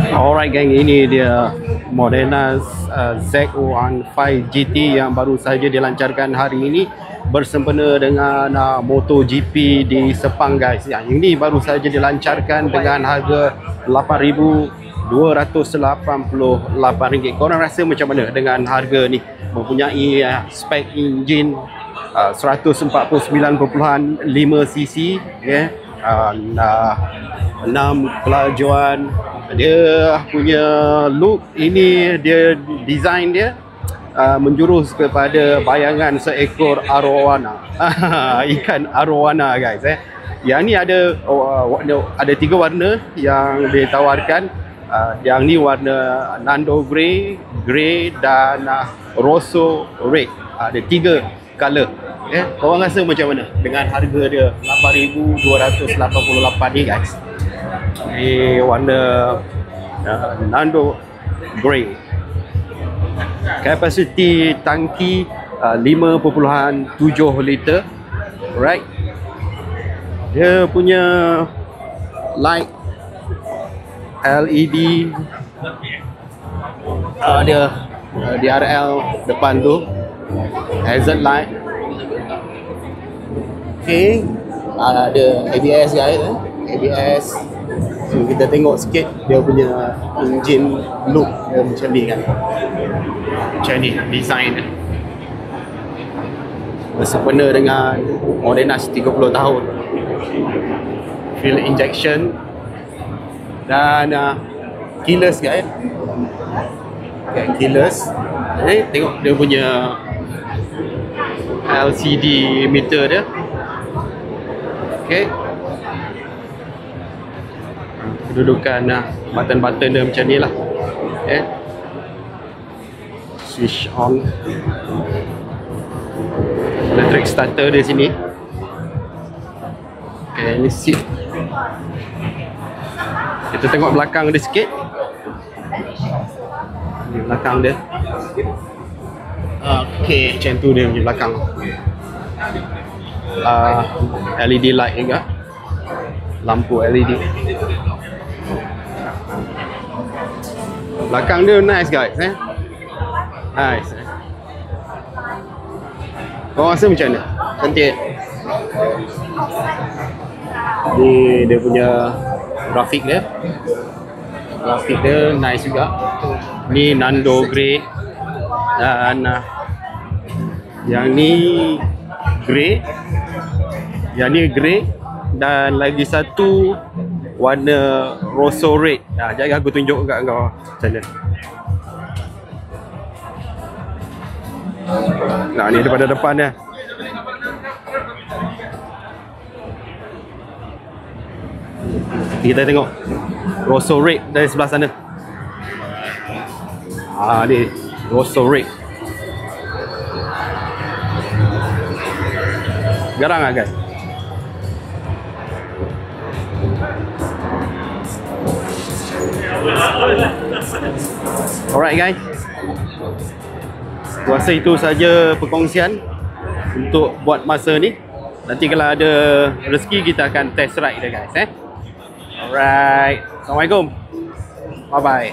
Alright gang, ini dia Modena Z15 GT yang baru saja dilancarkan hari ini bersempena dengan MotoGP di Sepang guys. Yang ini baru saja dilancarkan dengan harga RM8,288. Korang rasa macam mana dengan harga ni? Mempunyai spek enjin 149.5cc ya. 6 kelajuan. Dia punya look ini, dia design dia menjurus kepada bayangan seekor arowana. Ikan arowana guys. Yang ni ada 3 warna yang ditawarkan. Yang ni warna Nando Grey, Grey dan Rosso Red. Ada 3 color. Korang rasa macam mana dengan harga dia RM8,288 ni guys? Ini warna Nando Grey. Kapasiti tangki 5.7 liter. Alright. Dia punya light LED ada DRL depan tu, hazard light. Okay, ada ABS guys, ABS. So kita tengok sikit dia punya engine look dia macam ni kan. Macam ni design dia. Bersempena dengan Modena 30 tahun. Fuel injection dan keyless guys. Okay, keyless. Tengok dia punya LCD meter dia. Okay. Kedudukan button-button dia macam ni lah. Okay. Switch on. Electric starter di sini. Okay, ini seat. Kita tengok belakang dia sikit. Di belakang dia. Okay, macam tu dia di belakang. LED light juga. Lampu LED. Belakang dia nice guys. Nice. Korang rasa macam mana? Cantik. Ni dia punya grafik dia. Grafik dia nice juga. Ni Nando Grey. Dan yang ni grey. Yang ni grey. Dan lagi satu warna Rosso Red. Jadi aku tunjuk kat kau macam mana. Nah, ni daripada depan dia. Kita tengok Rosso Red dari sebelah sana. Ni Rosso Red. Garang lah guys. Alright guys, aku rasa itu saja perkongsian untuk buat masa ni. Nanti kalau ada rezeki kita akan test ride dia guys. Alright, Assalamualaikum. Bye bye.